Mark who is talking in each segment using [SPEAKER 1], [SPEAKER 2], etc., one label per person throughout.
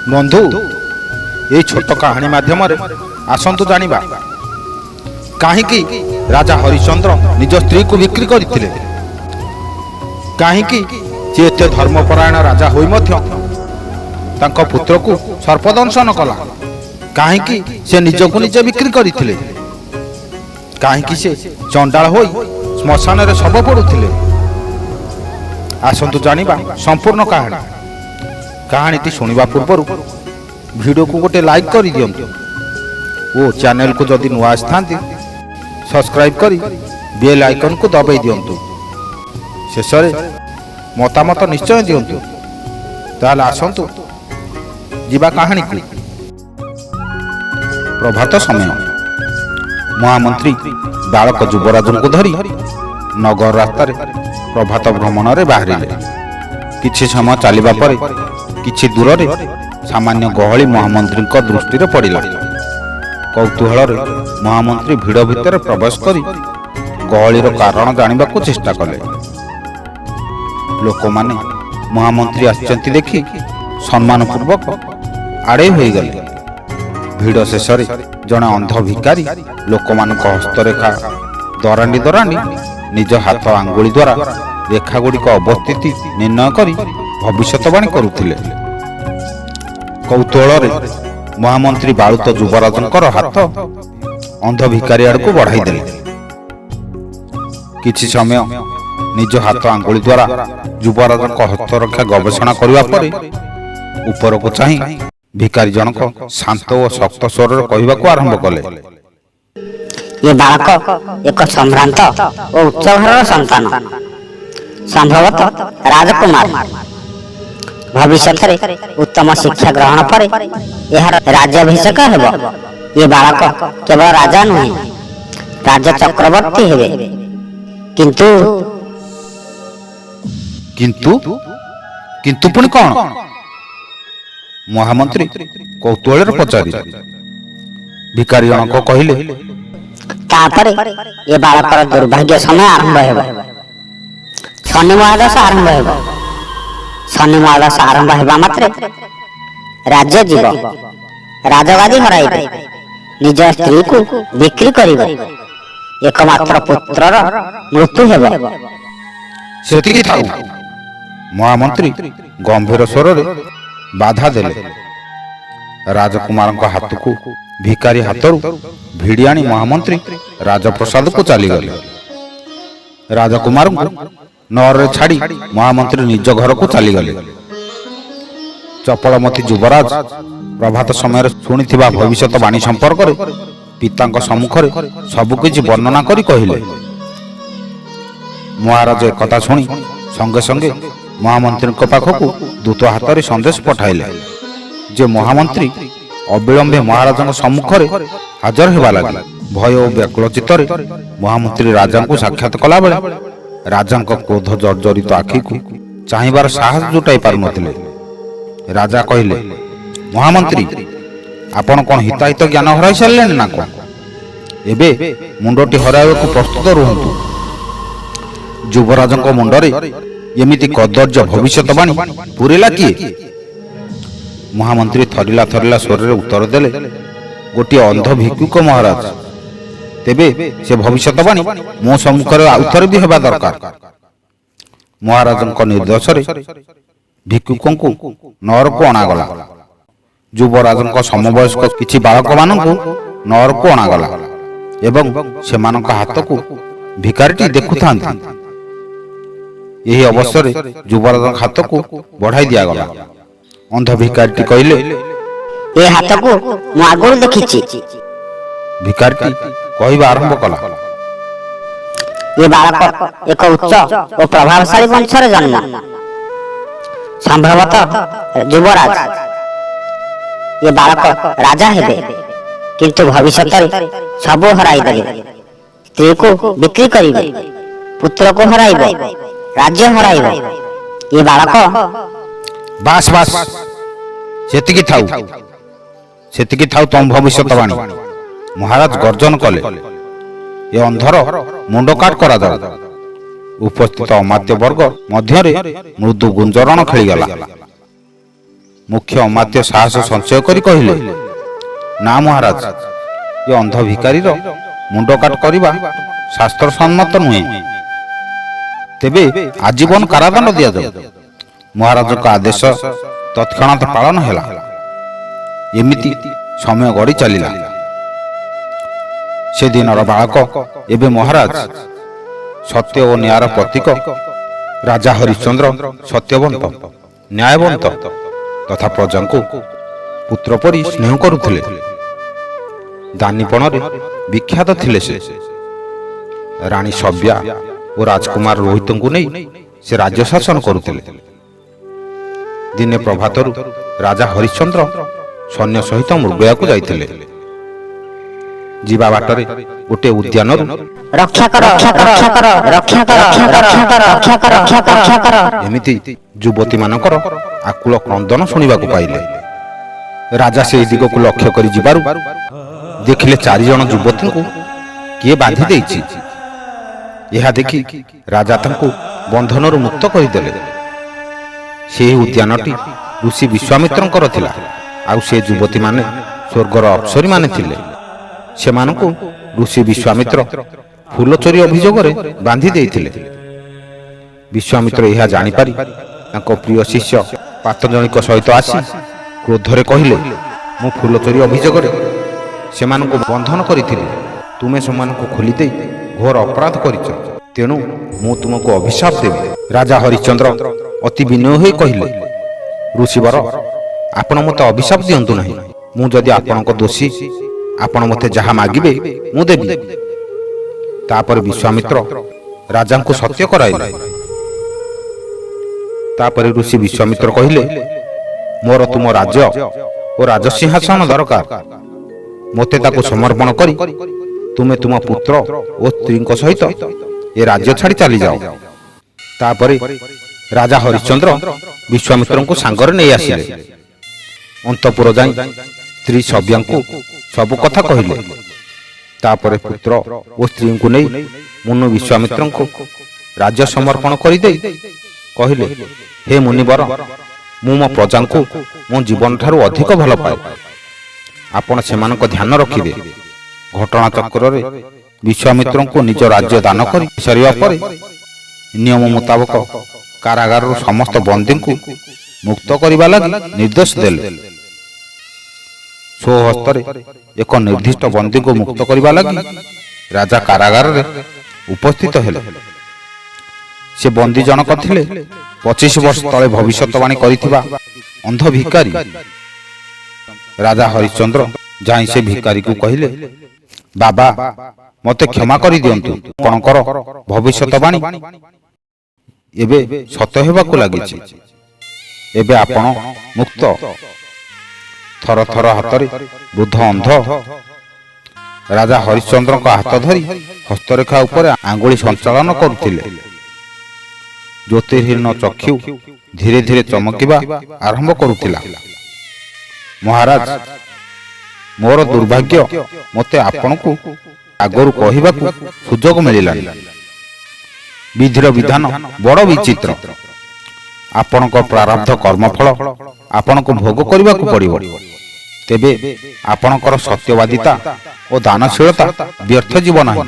[SPEAKER 1] बंधु ये छोट कहानी माध्यम आसतु जानिबा कहीं राजा हरिश्चंद्र निज स्त्री को बिक्री करथिले, कहीं जे एते धर्मपरायण राजा होई मध्य तांको पुत्र को सर्पदंशन कला, कहीं से निज को निजे बिक्री करथिले, कहीं से चंडाल होई श्मशान रे शव पड़ुथिले। आसतु जानिबा संपूर्ण कहानी। कहानी शुणा पूर्व वीडियो को गोटे लाइक कर दियंतु ओ चैनल को जदि नुआ आस्थांती सब्सक्राइब करी बेल आइकन को दबाई दियंतु। शेष मतामत निश्चय दियंतु। ताल आसंतु जीवा कहानी को। प्रभात समय महामंत्री बालक युवराज को धरी नगर रास्ता प्रभात भ्रमण रे बाहरिले। किछि समय चलिबा परे किछि दूर रे सामान्य गहली महामंत्री दृष्टि रे पड़िला। कौतूहल महामंत्री भिड़ भितर प्रवेश करी गहलीर कारण जानिबा को चेष्टा कले। लोक माने महामंत्री आछंती देखि सम्मान पूर्वक आड़े होई गले। भिड़ शेष जने अंध भिकारी लोक मानक हस्तरेखा दरांडी दरांडी निज हाथ आंगुली द्वारा रेखा गुड़िक अवस्थिति निर्णय करी भविष्यवाणी करुथिले। कौतूहल महामंत्री बालुत युवराजंकर हाथ अंध भिकारी आड़ को बढ़ाई देले। किछि समय निज हाथ आंगुली द्वारा युवराजंक हस्तरक्षा गवेषणा करबा परे ऊपर को चाहि भिकारी जनक शांत और शक्त स्वर कहबाको आरंभ कले।
[SPEAKER 2] ये बालक एक सम्भ्रांत और उच्च घरर संतान, संभवतः राजकुमार। भविष्य उत्तम शिक्षा ग्रहण पर यार राज्याभिषेक हेब। ये बालक केवल राजा नुहे राज चक्रवर्ती हेबे। किंतु
[SPEAKER 1] किंतु किंतु पुणी कौन? महामंत्री कौतूहल पचारि। भिकारी जनक कहले,
[SPEAKER 2] तापरे ये बालकर दुर्भाग्य समय आरंभ हेब। शनि महादशा आरंभ हेब। शनि महादशा आरंभ हेबा मात्रे राज्य जीव राजगादी हराइबे, निज स्त्री को बिक्री करिबे, एकमात्र पुत्रर मृत्यु हेब।
[SPEAKER 1] सेतिकी थाउ। महामंत्री गंभीर स्वर रे बाधा देले। राजकुमार हाथ को भिकारी हाथरू भिड़ी आनी महामंत्री राजप्रसाद को चली गले। राजकुमार को नर रे छाड़ी महामंत्री निज घर को चली गले। चपलमती युवराज प्रभात समय शुणिथिबा भविष्यवाणी संपर्क रे पितांक सम्मुख रे सबकिछि वर्णना करी कहिले। महाराज एकथा शुणी संगे संगे महामंत्री पाखक दूत हाथ रे संदेश पठाइले जे महामंत्री अविलंबे महाराज सम्मुख रे हाजर हेबा लगे। भय और व्याकुल चित्तरे महामंत्री राजा को साक्षात कला बेले राजा क्रोध जर्जरित आखि को चाहिबार साहस जुटाई पार नथिले। राजा कहले, महामंत्री आपण कोन हिताहित ज्ञान हराई सारले ना को? एबे मुंडटी हराइबाकू प्रस्तुत रुहंतु। युवराजंक मुंडरे एमिति कदर्य भविष्यवाणी पुरेला किए? महामंत्री थरिला थरिला स्वर रे उत्तर देले, गोटे अंध भिक्षुक महाराज। तेबे से भविष्यवाणी मो सम्मुख रे आउथरे भी हेबा दरकार। महाराजंक निर्देश रे भिक्षुकं को नर को अणागला। युवराजंक समवयस्क किछि बालक मानकु नर को अणागला एवं सेमानक हाथ को भिकारीटी देखुथांती। यही अवसर युवराज हाथ को बढ़ाई दिया गला। अंध भिकारीटी कहले,
[SPEAKER 2] ये हाथ को मु आगुल देखिछि।
[SPEAKER 1] भिकारीटी कहबा आरंभ कला,
[SPEAKER 2] ये बालक एक उच्च और प्रभावशाली वंशर जन्म, संभवतः युवराज। ये बालक राजा हेबे, किंतु भविष्य सब हराई देले। स्त्री को बिक्री करिबे, पुत्र को हराइबे, राज्य हराइबे। ये बालक
[SPEAKER 1] बास बास सेतिकी थाउ तम भविष्यवाणी। महाराज गर्जन कले, ये अंधर मुंड काट करा जाऊ। उपस्थित अमात्य वर्ग मध्य मृदु गुंजरण खेलीगला। ମୁଖ୍ୟ ଅମାତ୍ୟ ସାହସ ସଞ୍ଚୟ କରି କହିଲେ, ନା ମହାରାଜ, ଏ ଅନ୍ଧ ଭିକାରୀର ମୁଣ୍ଡ କାଟ କରିବା ଶାସ୍ତ୍ର ସମ୍ମତ ନୁହେଁ। ତେବେ ଆଜୀବନ କାରାଦଣ୍ଡ ଦିଆଯାଉ। ମହାରାଜଙ୍କ ଆଦେଶ ତତ୍କ୍ଷଣାତ୍ ପାଳନ ହେଲା। ଏମିତି ସମୟ ଗଡ଼ି ଚାଲିଲା। ସେଦିନର ବାଳକ ଏବେ ମହାରାଜ, ସତ୍ୟ ଓ ନ୍ୟାୟର ପ୍ରତୀକ। ରାଜା ହରିଶ୍ଚନ୍ଦ୍ର ସତ୍ୟବନ୍ତ, ନ୍ୟାୟବନ୍ତ ତଥା ପ୍ରଜାଙ୍କୁ ପୁତ୍ର ପରି ସ୍ନେହ କରୁଥିଲେ। ଦାନୀପଣରେ ବିଖ୍ୟାତ ଥିଲେ ସେ। ରାଣୀ ସବ୍ୟା ଓ ରାଜକୁମାର ରୋହିତଙ୍କୁ ନେଇ ସେ ରାଜ୍ୟ ଶାସନ କରୁଥିଲେ। ଦିନେ ପ୍ରଭାତରୁ ରାଜା ହରିଶ୍ଚନ୍ଦ୍ର ସୈନ୍ୟ ସହିତ ମୃଗୟାକୁ ଯାଇଥିଲେ। ଯିବା ବାଟରେ ଗୋଟିଏ ଉଦ୍ୟାନରୁ ଏମିତି ଯୁବତୀମାନଙ୍କର ଆକୁଳ କ୍ରନ୍ଦନ ଶୁଣିବାକୁ ପାଇଲେ। ରାଜା ସେହି ଦିଗକୁ ଲକ୍ଷ୍ୟ କରି ଯିବାରୁ ଦେଖିଲେ 4 ଜଣ ଯୁବତୀଙ୍କୁ କିଏ ବାନ୍ଧି ଦେଇଛି। ଏହା ଦେଖି ରାଜା ତାଙ୍କୁ ବନ୍ଧନରୁ ମୁକ୍ତ କରିଦେଲେ। ସେହି ଉଦ୍ୟାନଟି ଋଷି ବିଶ୍ୱାମିତ୍ରଙ୍କର ଥିଲା। ଆଉ ସେ ଯୁବତୀମାନେ ସ୍ୱର୍ଗର ଅପ୍ସରୀମାନେ ଥିଲେ। ସେମାନଙ୍କୁ ଋଷି ବିଶ୍ୱାମିତ୍ର ଫୁଲ ଚୋରି ଅଭିଯୋଗରେ ବାନ୍ଧି ଦେଇଥିଲେ। ବିଶ୍ୱାମିତ୍ର ଏହା ଜାଣିପାରି ତାଙ୍କ ପ୍ରିୟ ଶିଷ୍ୟ ପାତଞ୍ଜଳିଙ୍କ ସହିତ ଆସି କ୍ରୋଧରେ କହିଲେ, ମୁଁ ଫୁଲ ଚୋରି ଅଭିଯୋଗରେ ସେମାନଙ୍କୁ ବନ୍ଧନ କରିଥିଲି। ତୁମେ ସେମାନଙ୍କୁ ଖୋଲିଦେଇ ଘୋର ଅପରାଧ କରିଛ। ତେଣୁ ମୁଁ ତୁମକୁ ଅଭିଶାପ ଦେବି। ରାଜା ହରିଶ୍ଚନ୍ଦ୍ର ଅତି ବିନୟ ହୋଇ କହିଲେ, ଋଷିବର, ଆପଣ ମୋତେ ଅଭିଶାପ ଦିଅନ୍ତୁ ନାହିଁ। ମୁଁ ଯଦି ଆପଣଙ୍କ ଦୋଷୀ, ଆପଣ ମୋତେ ଯାହା ମାଗିବେ ମୁଁ ଦେବି। ତାପରେ ବିଶ୍ୱାମିତ୍ର ରାଜାଙ୍କୁ ସତ୍ୟ କରାଇଲେ। ତାପରେ ଋଷି ବିଶ୍ୱାମିତ୍ର କହିଲେ, ମୋର ତୁମ ରାଜ୍ୟ ଓ ରାଜସିଂହାସନ ଦରକାର। ମୋତେ ତାକୁ ସମର୍ପଣ କରି ତୁମେ ତୁମ ପୁତ୍ର ଓ ସ୍ତ୍ରୀଙ୍କ ସହିତ ଏ ରାଜ୍ୟ ଛାଡ଼ି ଚାଲିଯାଅ। ତାପରେ ରାଜା ହରିଶ୍ଚନ୍ଦ୍ର ବିଶ୍ୱାମିତ୍ରଙ୍କୁ ସାଙ୍ଗରେ ନେଇ ଆସିଲେ। ଅନ୍ତପୁର ଯାଇ ସ୍ତ୍ରୀ ସବ୍ୟାଙ୍କୁ ସବୁ କଥା କହିଲେ। ତାପରେ ପୁତ୍ର ଓ ସ୍ତ୍ରୀଙ୍କୁ ନେଇ ମୁନି ବିଶ୍ୱାମିତ୍ରଙ୍କୁ ରାଜ୍ୟ ସମର୍ପଣ କରିଦେଇ କହିଲେ, ହେ ମୁନିବର, ମୁଁ ମୋ ପ୍ରଜାଙ୍କୁ ମୋ ଜୀବନଠାରୁ ଅଧିକ ଭଲ ପାଏ। ଆପଣ ସେମାନଙ୍କ ଧ୍ୟାନ ରଖିବେ। ଘଟଣା ଚକ୍ରରେ ବିଶ୍ୱାମିତ୍ରଙ୍କୁ ନିଜ ରାଜ୍ୟ ଦାନ କରି ସାରିବା ପରେ ନିୟମ ମୁତାବକ କାରାଗାରରୁ ସମସ୍ତ ବନ୍ଦୀଙ୍କୁ ମୁକ୍ତ କରିବା ଲାଗି ନିର୍ଦ୍ଦେଶ ଦେଲେ। ସ୍ୱହସ୍ତରେ ଏକ ନିର୍ଦ୍ଦିଷ୍ଟ ବନ୍ଦୀଙ୍କୁ ମୁକ୍ତ କରିବା ଲାଗି ରାଜା କାରାଗାରରେ ଉପସ୍ଥିତ ହେଲେ। ସେ ବନ୍ଦୀ ଜଣକ ଥିଲେ 25 ବର୍ଷ ତଳେ ଭବିଷ୍ୟତବାଣୀ କରିଥିବା ଅନ୍ଧ ଭିକାରୀ। ରାଜା ହରିଶ୍ଚନ୍ଦ୍ର ଯାଇ ସେ ଭିକାରୀକୁ କହିଲେ, ବାବା, ମୋତେ କ୍ଷମା କରିଦିଅନ୍ତୁ। ଆପଣଙ୍କର ଭବିଷ୍ୟତବାଣୀ ଏବେ ସତ ହେବାକୁ ଲାଗିଛି। ଏବେ ଆପଣ ମୁକ୍ତ। ଥର ଥର ହାତରେ ବୃଦ୍ଧ ଅନ୍ଧ ରାଜା ହରିଶ୍ଚନ୍ଦ୍ରଙ୍କ ହାତ ଧରି ହସ୍ତରେଖା ଉପରେ ଆଙ୍ଗୁଳି ସଞ୍ଚାଳନ କରୁଥିଲେ। ଜ୍ୟୋତିର୍ହୀନ ଚକ୍ଷୁ ଧୀରେ ଧୀରେ ଚମକିବା ଆରମ୍ଭ କରୁଥିଲା। ମହାରାଜ, ମୋର ଦୁର୍ଭାଗ୍ୟ, ମୋତେ ଆପଣଙ୍କୁ ଆଗରୁ କହିବାକୁ ସୁଯୋଗ ମିଳିଲାନି। ବିଧିର ବିଧାନ ବଡ଼ ବିଚିତ୍ର। ଆପଣଙ୍କ ପ୍ରାରବ୍ଧ କର୍ମଫଳ ଆପଣଙ୍କୁ ଭୋଗ କରିବାକୁ ପଡ଼ିବ। ତେବେ ଆପଣଙ୍କର ସତ୍ୟବାଦିତା ଓ ଦାନଶୀଳତା ବ୍ୟର୍ଥ ଯିବ ନାହିଁ।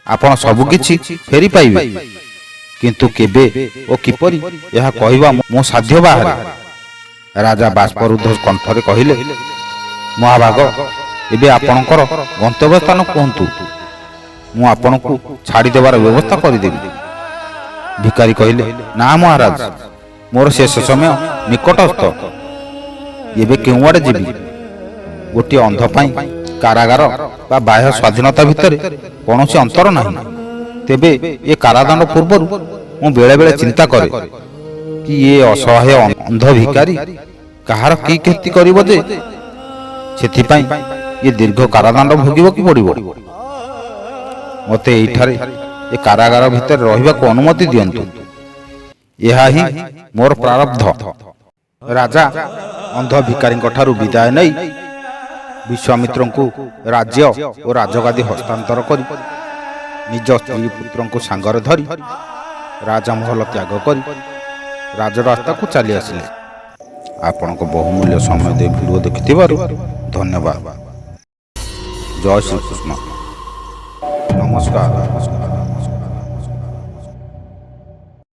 [SPEAKER 1] ଆପଣ ସବୁକିଛି ଫେରି ପାଇବେ। କିନ୍ତୁ କେବେ ଓ କିପରି ଏହା କହିବା ମୋ ସାଧ୍ୟ ବାହାରେ। ରାଜା ବାଷ୍ପରୁଦ୍ଧ କଣ୍ଠରେ କହିଲେ, ମହାଭାଗ, ଏବେ ଆପଣଙ୍କର ଗନ୍ତବ୍ୟ ସ୍ଥାନ କୁହନ୍ତୁ। ମୁଁ ଆପଣଙ୍କୁ ଛାଡ଼ିଦେବାର ବ୍ୟବସ୍ଥା କରିଦେବି। ଭିକାରୀ କହିଲେ, ନା ମହାରାଜ, ମୋର ଶେଷ ସମୟ ନିକଟସ୍ଥ। ଏବେ କେଉଁଆଡ଼େ ଯିବି? ଗୋଟିଏ ଅନ୍ଧ ପାଇଁ କାରାଗାର ବା ବାହ୍ୟ ସ୍ୱାଧୀନତା ଭିତରେ କୌଣସି ଅନ୍ତର ନାହିଁ। ତେବେ ଏ କାରାଦଣ୍ଡ ପୂର୍ବରୁ ମୁଁ ବେଳେବେଳେ ଚିନ୍ତା କରେ କି ଏ ଅସହାୟ ଅନ୍ଧ ଭିକାରୀ କାହାର କି କ୍ଷତି କରିବ ଯେ ସେଥିପାଇଁ ଏ ଦୀର୍ଘ କାରାଦଣ୍ଡ ଭୋଗିବ କି ପଡ଼ିବ। ମୋତେ ଏଇଠାରେ ଏ କାରାଗାର ଭିତରେ ରହିବାକୁ ଅନୁମତି ଦିଅନ୍ତୁ। ଏହା ହିଁ ମୋର ପ୍ରାରବ୍ଧ। ରାଜା ଅନ୍ଧ ଭିକାରୀଙ୍କ ଠାରୁ ବିଦାୟ ନେଇ ବିଶ୍ୱାମିତ୍ରଙ୍କୁ ରାଜ୍ୟ ଓ ରାଜଗାଦି ହସ୍ତାନ୍ତର କରି ନିଜ ସ୍ତ୍ରୀ ପୁତ୍ରଙ୍କୁ ସାଙ୍ଗରେ ଧରି ରାଜମହଲ ତ୍ୟାଗ କରି ରାଜରାସ୍ତାକୁ ଚାଲି ଆସିଲେ। ଆପଣଙ୍କ ବହୁମୂଲ୍ୟ ସମୟ ଦେଇ ଭିଡ଼ିଓ ଦେଖିଥିବାରୁ ଧନ୍ୟବାଦ। ଜୟ ଶ୍ରୀକୃଷ୍ଣ। ନମସ୍କାର।